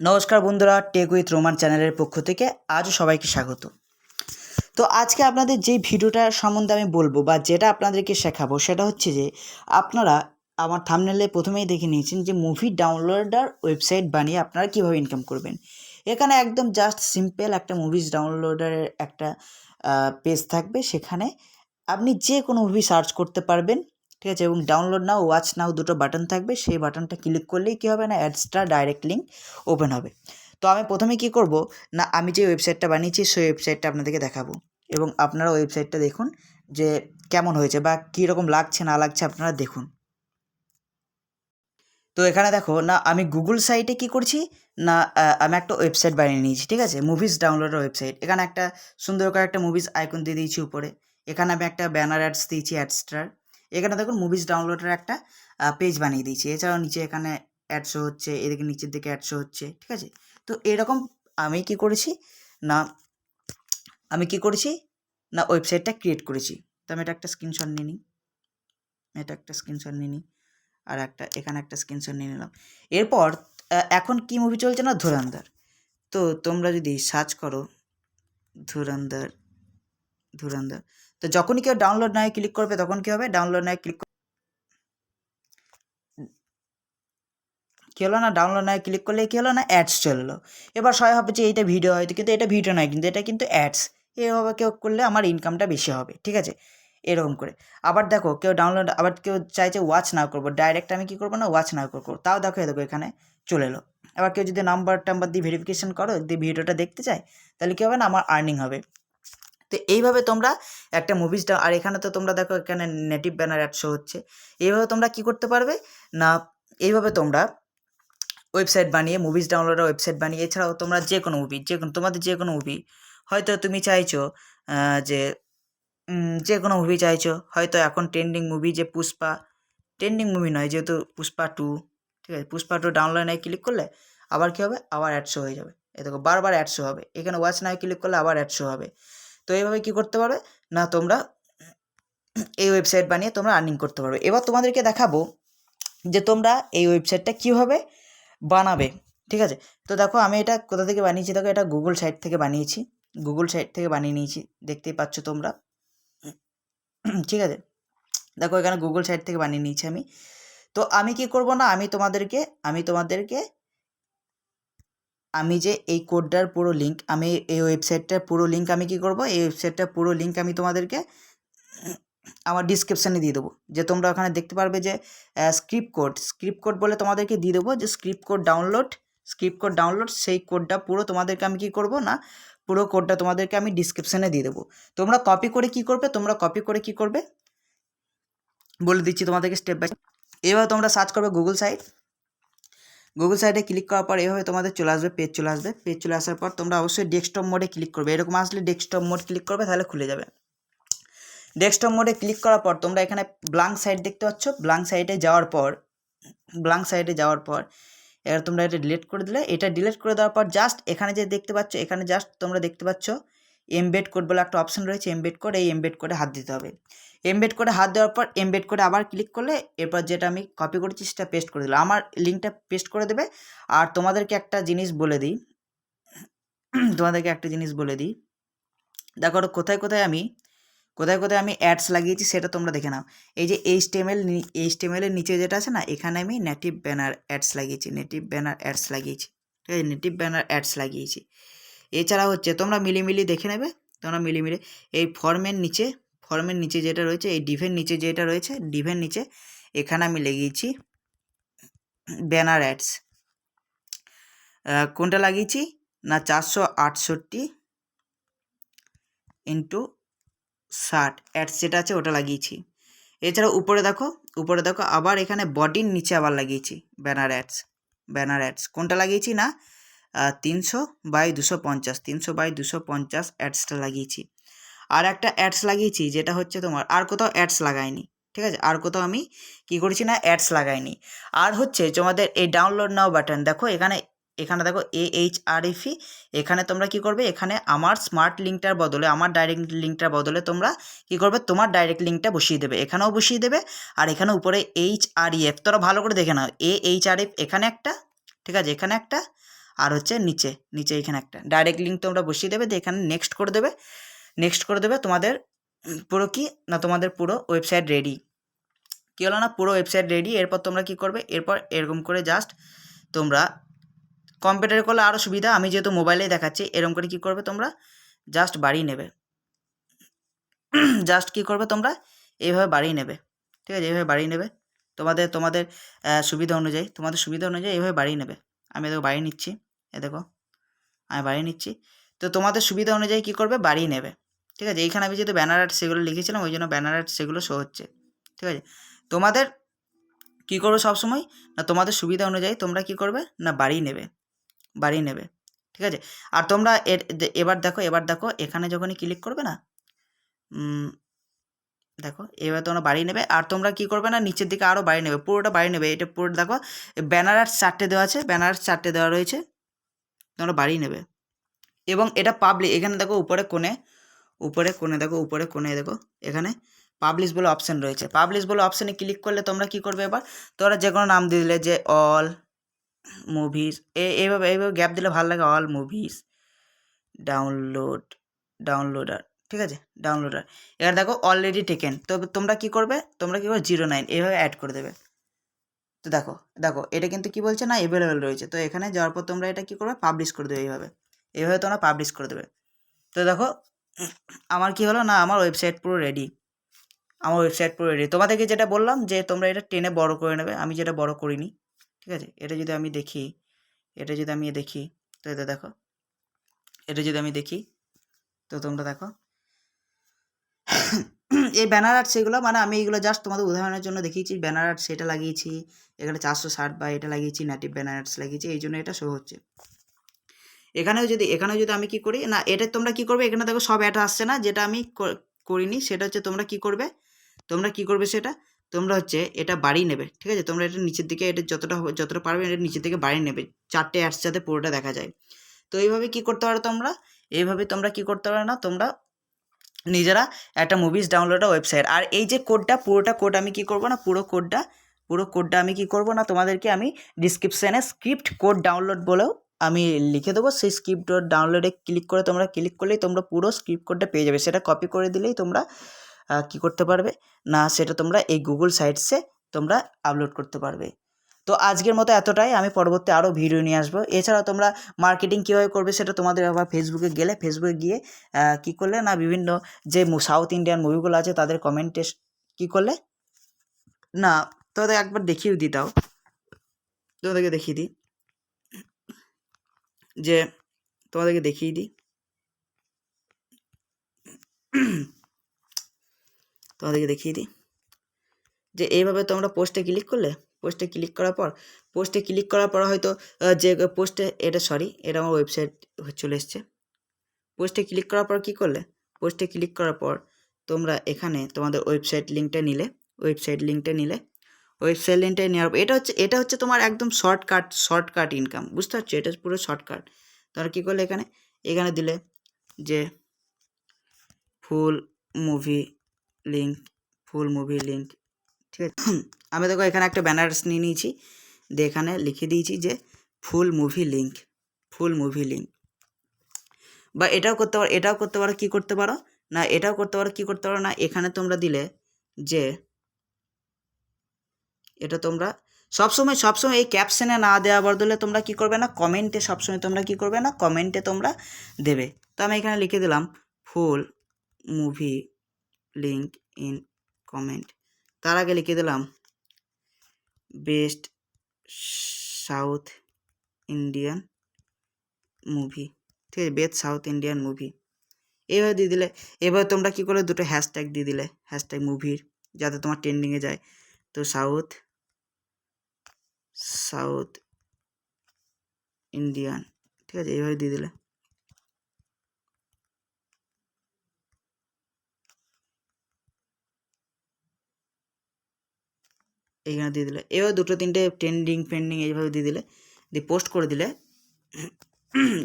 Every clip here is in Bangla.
নমস্কার বন্ধুরা, টেক উইথ রোমান চ্যানেলের পক্ষ থেকে আজও সবাইকে স্বাগত। তো আজকে আপনাদের যে ভিডিওটা সম্বন্ধে আমি বলবো বা যেটা আপনাদেরকে শেখাবো সেটা হচ্ছে যে আপনারা আমার থাম্বনেলে প্রথমেই দেখে নিয়েছেন যে মুভি ডাউনলোডার ওয়েবসাইট বানিয়ে আপনারা কীভাবে ইনকাম করবেন। এখানে একদম জাস্ট সিম্পল একটা মুভিজ ডাউনলোডারের একটা পেজ থাকবে, সেখানে আপনি যে কোনো মুভি সার্চ করতে পারবেন, ঠিক আছে। এবং ডাউনলোড নাও, ওয়াচ নাও দুটো বাটন থাকবে, সেই বাটনটা ক্লিক করলেই কী হবে না, অ্যাডসটা ডাইরেক্ট লিঙ্ক ওপেন হবে। তো আমি প্রথমে কি করব না, আমি যে ওয়েবসাইটটা বানিয়েছি সেই ওয়েবসাইটটা আপনাদেরকে দেখাবো এবং আপনারা ওয়েবসাইটটা দেখুন যে কেমন হয়েছে বা কীরকম লাগছে না লাগছে আপনারা দেখুন। তো এখানে দেখো না, আমি গুগল সাইটে কি করছি না, আমি একটা ওয়েবসাইট বানিয়ে নিয়েছি, ঠিক আছে, মুভিজ ডাউনলোডের ওয়েবসাইট। এখানে একটা সুন্দর করে একটা মুভিজ আইকন দিয়ে দিয়েছি উপরে। এখানে আমি একটা ব্যানার অ্যাডস দিয়েছি, অ্যাডস্টার। এখানে দেখুন মুভিজ ডাউনলোডের একটা পেজ বানিয়ে দিয়েছি। এছাড়াও নিচে এখানে অ্যাড শো হচ্ছে, এদিকে নিচের দিকে অ্যাড শো হচ্ছে, ঠিক আছে। তো এরকম আমি কি করেছি না, ওয়েবসাইটটা ক্রিয়েট করেছি। তো আমি এটা একটা স্ক্রিনশট নিয়ে নিই, আর এখানে একটা স্ক্রিনশট নিয়ে নিলাম। এরপর এখন কি মুভি চলছে না, ধুরন্ধর। তো তোমরা যদি সার্চ করো ধুরন্ধর, তো যখনই কেউ ডাউনলোড নয় ক্লিক করবে তখন কী হবে, ডাউনলোড নয় ক্লিক কী হলো না, ডাউনলোড নয় ক্লিক করলে কী হলো না, অ্যাডস চলে এলো। এবার সবাই হবে যে এইটা ভিডিও হয়তো, কিন্তু এটা ভিডিও নয়, কিন্তু এটা কিন্তু অ্যাডস। এভাবে কেউ করলে আমার ইনকামটা বেশি হবে, ঠিক আছে, এরকম করে। আবার দেখো কেউ ডাউনলোড, আবার কেউ চাইছে ওয়াচ না করবো, ডাইরেক্ট আমি কী করবো না, ওয়াচ না করবো, তাও দেখো এখানে চলে এলো। আবার কেউ যদি নাম্বার টাম্বার দিয়ে ভেরিফিকেশন করো, যদি ভিডিওটা দেখতে চায়, তাহলে কী হবে না, আমার আর্নিং হবে। তো এইভাবে তোমরা একটা মুভিজটা, আর এখানে তো তোমরা দেখো এখানে নেটিভ ব্যানার অ্যাড শো হচ্ছে। এইভাবে তোমরা কি করতে পারবে না, এইভাবে তোমরা ওয়েবসাইট বানিয়ে, মুভিজ ডাউনলোডের ওয়েবসাইট বানিয়ে, এছাড়াও তোমরা যে কোনো মুভি, তোমাদের যে কোনো মুভি হয়তো তুমি চাইছো যে যে কোনো মুভি চাইছো, হয়তো এখন ট্রেন্ডিং মুভি যে পুষ্পা, ট্রেন্ডিং মুভি নয় যেহেতু পুষ্পা 2, ঠিক আছে, পুষ্পা 2 ডাউনলোড নাই ক্লিক করলে আবার কী হবে, আবার অ্যাড শো হয়ে যাবে। এ দেখো বারবার অ্যাড শো হবে। এখানে ওয়াচ নাই ক্লিক করলে আবার অ্যাড শো হবে। তো এইভাবে কী করতে পারবে না, তোমরা এই ওয়েবসাইট বানিয়ে তোমরা আর্নিং করতে পারবে। এবার তোমাদেরকে দেখাবো যে তোমরা এই ওয়েবসাইটটা কীভাবে বানাবে, ঠিক আছে। তো দেখো আমি এটা কোথা থেকে বানিয়েছি, দেখো এটা গুগল সাইট থেকে বানিয়েছি, বানিয়ে নিয়েছি, দেখতেই পাচ্ছ তোমরা, ঠিক আছে। দেখো এখানে গুগল সাইট থেকে বানিয়ে নিয়েছি আমি। তো আমি কি করব না, আমি তোমাদেরকে আমি যে এই কোডটার পুরো লিঙ্ক, আমি এই ওয়েবসাইটটার পুরো লিঙ্ক আমি কি করব, এই ওয়েবসাইটটার পুরো লিঙ্ক আমি তোমাদেরকে আমার ডিসক্রিপশানে দিয়ে দেবো। যে তোমরা ওখানে দেখতে পারবে যে স্ক্রিপ্ট কোড বলে তোমাদেরকে দিয়ে দেবো, যে স্ক্রিপ্ট কোড ডাউনলোড, সেই কোডটা পুরো তোমাদেরকে আমি কি করব না, পুরো কোডটা তোমাদেরকে আমি ডিসক্রিপশানে দিয়ে দেবো। তোমরা কপি করে কি করবে বলে দিচ্ছি তোমাদেরকে স্টেপ বাই স্টেপ। এবার তোমরা সার্চ করবে গুগল সাইটে ক্লিক করার পর এভাবে তোমাদের চলে আসবে, পেজ চলে আসার পর তোমরা অবশ্যই ডেস্কটপ মোডে ক্লিক করবে। এরকম আসলে ডেস্কটপ মোড ক্লিক করবে, তাহলে খুলে যাবে। ডেস্কটপ মোডে ক্লিক করার পর তোমরা এখানে ব্ল্যাঙ্ক সাইট দেখতে পাচ্ছ। ব্ল্যাঙ্ক সাইটে যাওয়ার পর এবার তোমরা এটা ডিলিট করে দিলে। এটা ডিলিট করে দেওয়ার পর জাস্ট এখানে যে দেখতে পাচ্ছ, এখানে জাস্ট তোমরা দেখতে পাচ্ছ এমবেড কোড বলে একটা অপশন রয়েছে, এমবেড কোড। এই এমবেড কোডে হাত দিতে হবে। এমবেড কোডে হাত দেওয়ার পর এমবেড কোডে আবার ক্লিক করলে এরপর যেটা আমি কপি করেছি সেটা পেস্ট করে দিলাম। আমার লিঙ্কটা পেস্ট করে দেবে। আর তোমাদেরকে একটা জিনিস বলে দিই, দেখো কোথায় কোথায় আমি অ্যাডস লাগিয়েছি সেটা তোমরা দেখে নাও। এই যে HTML এর নিচে যেটা আছে না, এখানে আমি নেটিভ ব্যানার অ্যাডস লাগিয়েছি, ঠিক আছে, নেটিভ ব্যানার অ্যাডস লাগিয়েছি। এছাড়া হচ্ছে তোমরা মিলিমিলি দেখে নেবে, এই ফর্মের নিচে যেটা রয়েছে, এই ডিভের নিচে যেটা রয়েছে, ডিভের নিচে এখানে আমি লাগিয়েছি ব্যানার অ্যাডস। কোনটা লাগিয়েছি না, 468x60 অ্যাডস যেটা আছে ওটা লাগিয়েছি। এছাড়া উপরে দেখো আবার এখানে বডির নিচে আবার লাগিয়েছি ব্যানার অ্যাডস। কোনটা লাগিয়েছি না, 300x250 অ্যাডসটা লাগিয়েছি। আর একটা অ্যাডস লাগিয়েছি যেটা হচ্ছে তোমার, আর কোথাও অ্যাডস লাগাইনি, ঠিক আছে, আর কোথাও আমি কী করেছি না, অ্যাডস লাগাইনি। আর হচ্ছে তোমাদের এই ডাউনলোড নাও বাটন দেখো, এখানে দেখো AHREF, এখানে তোমরা কি করবে, এখানে আমার স্মার্ট লিঙ্কটার বদলে, আমার ডাইরেক্ট লিঙ্কটার বদলে তোমরা কি করবে, তোমার ডাইরেক্ট লিঙ্কটা বসিয়ে দেবে, এখানেও বসিয়ে দেবে। আর এখানে উপরে HREF, তোরা ভালো করে দেখে নাও, AHREF এখানে একটা, ঠিক আছে, এখানে একটা, আর হচ্ছে নিচে নিচে এখানে একটা ডাইরেক্ট লিঙ্ক তোমরা বসিয়ে দেবে, দিয়ে এখানে নেক্সট করে দেবে। নেক্সট করে দেবে, তোমাদের পুরো কি না তোমাদের পুরো ওয়েবসাইট রেডি। কী হলো না, পুরো ওয়েবসাইট রেডি। এরপর তোমরা কী করবে, এরপর এরকম করে জাস্ট তোমরা কম্পিউটারে করলে আরও সুবিধা, আমি যেহেতু মোবাইলেই দেখাচ্ছি, এরকম করে কী করবে তোমরা জাস্ট বাড়িয়ে নেবে। জাস্ট কী করবে তোমরা এইভাবে বাড়িয়ে নেবে, ঠিক আছে, এইভাবে বাড়িয়ে নেবে তোমাদের তোমাদের সুবিধা অনুযায়ী, তোমাদের সুবিধা অনুযায়ী এইভাবে বাড়িয়ে নেবে। আমি দেখো বাড়িয়ে নিচ্ছি, এ দেখো আমি বাড়িয়ে নিচ্ছি। তো তোমাদের সুবিধা অনুযায়ী কী করবে, বাড়িয়ে নেবে, ঠিক আছে। এইখানে আমি যেহেতু ব্যানার আর্ট সেগুলো লিখেছিলাম, ওই জন্য ব্যানার আর্ট সেগুলো শো হচ্ছে, ঠিক আছে। তোমাদের কী করবে সবসময় না, তোমাদের সুবিধা অনুযায়ী তোমরা কী করবে না বাড়িয়ে নেবে, বাড়িয়ে নেবে, ঠিক আছে। আর তোমরা এবার দেখো এখানে যখনই ক্লিক করবে না, দেখো এবার তোমরা বাড়িয়ে নেবে। আর তোমরা কী করবে না, নিচের দিকে আরও বাড়িয়ে নেবে, পুরোটা বাড়িয়ে নেবে। এটা পুরোটা দেখো ব্যানার আর্ট 4টে দেওয়া আছে, ব্যানার আর্ট 4টে দেওয়া রয়েছে, তোমরা বাড়িয়ে নেবে। এবং এটা পাবলিক, এখানে দেখো উপরে কোণে দেখো এখানে পাবলিশ বলে অপশান রয়েছে। পাবলিশ বলে অপশানে ক্লিক করলে তোমরা কী করবে, এবার তোমরা যে কোনো নাম দিয়ে দিলে, যে অল মুভিজ, এইভাবে গ্যাপ দিলে ভালো লাগে, অল মুভিজ ডাউনলোডার, ঠিক আছে, ডাউনলোডার। এবার দেখো অলরেডি টেকেন, তো তোমরা কী করবে 09 এইভাবে অ্যাড করে দেবে। তো দেখো এটা কিন্তু কি বলছে না, অ্যাভেলেবেল রয়েছে। তো এখানে যাওয়ার পর তোমরা এটা কী করবে, পাবলিশ করে দেবে, এইভাবে তোমরা পাবলিশ করে দেবে। তো দেখো আমার কি হলো না, আমার ওয়েবসাইট পুরো রেডি, তোমাদেরকে যেটা বললাম যে তোমরা এটা টেনে বড় করে নেবে, আমি যেটা বড় করিনি, ঠিক আছে। এটা যদি আমি দেখি তো এটা দেখো, এটা যদি আমি দেখি তো তোমরা দেখো এই ব্যানার আর্ট সেগুলো, মানে আমি এইগুলো জাস্ট তোমাদের উদাহরণের জন্য দেখিয়েছি। ব্যানার আর্ট সেটা লাগিয়েছি, এখানে 460 বা এটা লাগিয়েছি, নেটিভ ব্যানার আর্টস লাগিয়েছি, এই জন্য এটা শো হচ্ছে। এখানেও যদি আমি কি করি না, এটা তোমরা কি করবে, এখানে দেখো সব অ্যাড আসছে না, যেটা আমি করিনি সেটা হচ্ছে তোমরা কি করবে সেটা তোমরা হচ্ছে এটা বাড়িয়ে নেবে, ঠিক আছে। তোমরা এটা নিচের দিকে, এটা যতটা পারবে এটা নিচের দিকে বাড়িয়ে নেবে, 4টে অ্যাডস যাতে পুরোটা দেখা যায়। তো এইভাবে কি করতে পারো তোমরা, তোমরা কি করতে পারো না, তোমরা নিজেরা একটা মুভিজ ডাউনলোডের ওয়েবসাইট। আর এই যে পুরোটা কোড আমি কি করব না, পুরো কোডটা আমি কি করব না, তোমাদেরকে আমি ডিসক্রিপশানে স্ক্রিপ্ট কোড ডাউনলোড বলেও আমি লিখে দেবো। সেই স্ক্রিপ্ট ডাউনলোডে ক্লিক করলেই তোমরা পুরো স্ক্রিপ্ট কোডটা পেয়ে যাবে। সেটা কপি করে দিলেই তোমরা কি করতে পারবে না, সেটা তোমরা এই গুগল সাইটসে তোমরা আপলোড করতে পারবে। তো আজকের মতো এতটাই, আমি পরবর্তী আরও ভিডিও নিয়ে আসবো। এছাড়াও তোমরা মার্কেটিং কীভাবে করবে সেটা তোমাদের আবার ফেসবুকে গিয়ে কী করলে না, বিভিন্ন যে সাউথ ইন্ডিয়ান মুভিগুলো আছে তাদের কমেন্টে কী করলে না, তোমাদের একবার দেখিয়ে দিই, তোমাদেরকে দেখিয়ে দিই যে তোমাদেরকে দেখিয়ে দিই যে এইভাবে তোমরা পোস্টে ক্লিক করলে, পোস্টে ক্লিক করার পর হয়তো যে পোস্টে এটা আমার ওয়েবসাইট চলে এসছে। পোস্টে ক্লিক করার পর কী করলে, পোস্টে ক্লিক করার পর তোমরা এখানে তোমাদের ওয়েবসাইট লিঙ্কটা নিলে, ওয়েবসাইট লিঙ্কটা নেওয়ার পর এটা হচ্ছে তোমার একদম শর্টকাট ইনকাম, বুঝতে পারছো, এটা পুরো শর্টকাট। তোমরা কী করলে এখানে দিলে যে ফুল মুভি লিঙ্ক, ঠিক আছে। আমি দেখো এখানে একটা ব্যানার্স নিয়ে নিয়েছি, দিয়ে এখানে লিখে দিয়েছি যে ফুল মুভি লিঙ্ক, বা এটাও করতে পারো কী করতে পারো না, এখানে তোমরা দিলে যে এটা তোমরা সবসময় এই ক্যাপশনে না দেওয়া বদলে তোমরা কী করবে না, কমেন্টে সবসময় তোমরা কী করবে না, কমেন্টে তোমরা দেবে। তো আমি এখানে লিখে দিলাম full movie link in comment, তার আগে লিখে দিলাম বেস্ট সাউথ ইন্ডিয়ান মুভি, ঠিক আছে, বেস্ট সাউথ ইন্ডিয়ান মুভি, এইভাবে দিয়ে দিলে। এবার তোমরা কী করে দুটো হ্যাশট্যাগ দিয়ে দিলে, হ্যাশট্যাগ মুভির, যাতে তোমার ট্রেন্ডিংয়ে যায়। তো সাউথ ইন্ডিয়ান, ঠিক আছে, এইভাবে দিয়ে দিলে। এইখানে দিয়ে দিলে, এবার দুটো তিনটে ট্রেন্ডিং এইভাবে দিয়ে দিলে, দিয়ে পোস্ট করে দিলে।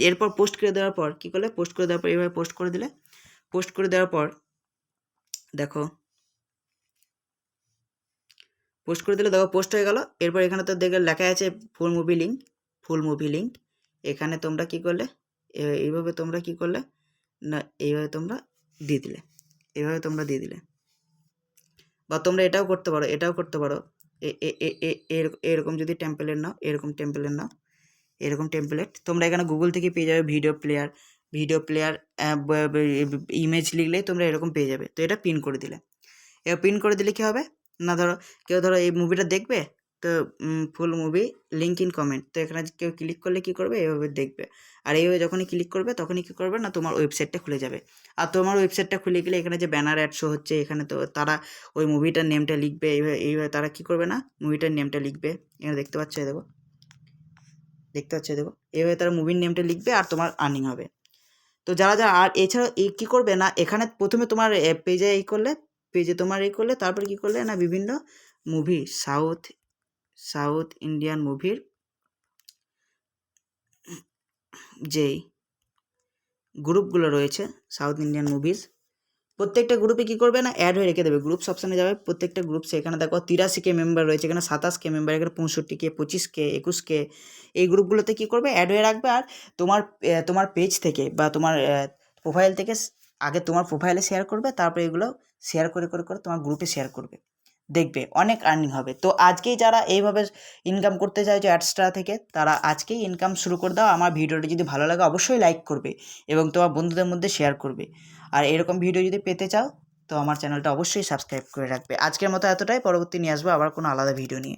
এরপর পোস্ট করে দেওয়ার পর কী করলে, এইভাবে পোস্ট করে দিলে। পোস্ট করে দেওয়ার পর দেখো পোস্ট হয়ে গেল। এরপর এখানে তো দেখে লেখা আছে ফুল মুভি লিঙ্ক, এখানে তোমরা কি করলে, এইভাবে তোমরা কি করলে না, এইভাবে তোমরা দিয়ে দিলে, এইভাবে তোমরা দিয়ে দিলে। বা তোমরা এটাও করতে পারো, এটাও করতে পারো, এরকম যদি টেম্পলেট নাও, এরকম টেম্পলেট নাও, এরকম টেম্পলেট তোমরা এখানে গুগল থেকে পেয়ে যাবে। ভিডিও প্লেয়ার ইমেজ লিখলেই তোমরা এরকম পেয়ে যাবে। তো এটা পিন করে দিলে, এবার পিন করে দিলে কী হবে না, কেউ এই মুভিটা দেখবে, তো full movie link in comment, তো এখানে কেউ ক্লিক করলে কী করবে, এইভাবে দেখবে। আর এইভাবে যখনই ক্লিক করবে তখনই কী করবে না, তোমার ওয়েবসাইটটা খুলে যাবে। আর তোমার ওয়েবসাইটটা খুলে গেলে এখানে যে ব্যানার অ্যাড শো হচ্ছে, এখানে তো তারা ওই মুভিটার নেমটা লিখবে। এইভাবে তারা কী করবে না, মুভিটার নেমটা লিখবে। এখানে দেখতে পাচ্ছ, দেখো, এইভাবে তারা মুভির নেমটা লিখবে আর তোমার আর্নিং হবে। তো যারা আর এছাড়াও কী করবে না, এখানে প্রথমে তোমার পেজে তোমার তারপরে কী করলে না, বিভিন্ন মুভি, সাউথ ইন্ডিয়ান মুভির যেই গ্রুপগুলো রয়েছে, সাউথ ইন্ডিয়ান মুভিজ, প্রত্যেকটা গ্রুপে কী করবে না, অ্যাড হয়ে রেখে দেবে। গ্রুপস অপশানে যাবে, প্রত্যেকটা গ্রুপসে এখানে দেখো 83K মেম্বার রয়েছে, এখানে 27K মেম্বার, এখানে 65K, 25K, 21K, এই গ্রুপগুলোতে কী করবে, অ্যাড হয়ে রাখবে। আর তোমার পেজ থেকে বা তোমার প্রোফাইল থেকে আগে তোমার প্রোফাইলে শেয়ার করবে, তারপরে এগুলো শেয়ার করে তোমার গ্রুপে শেয়ার করবে, দেখবে অনেক আর্নিং হবে। তো আজকেই যারা এইভাবে ইনকাম করতে চাইছো অ্যাডসটা থেকে, তারা আজকেই ইনকাম শুরু করে দাও। আমার ভিডিওটা যদি ভালো লাগে অবশ্যই লাইক করবে এবং তোমার বন্ধুদের মধ্যে শেয়ার করবে। আর এরকম ভিডিও যদি পেতে চাও তো আমার চ্যানেলটা অবশ্যই সাবস্ক্রাইব করে রাখবে। আজকের মতো এতটাই, পরবর্তী নিয়ে আসবো আবার কোনো আলাদা ভিডিও নিয়ে।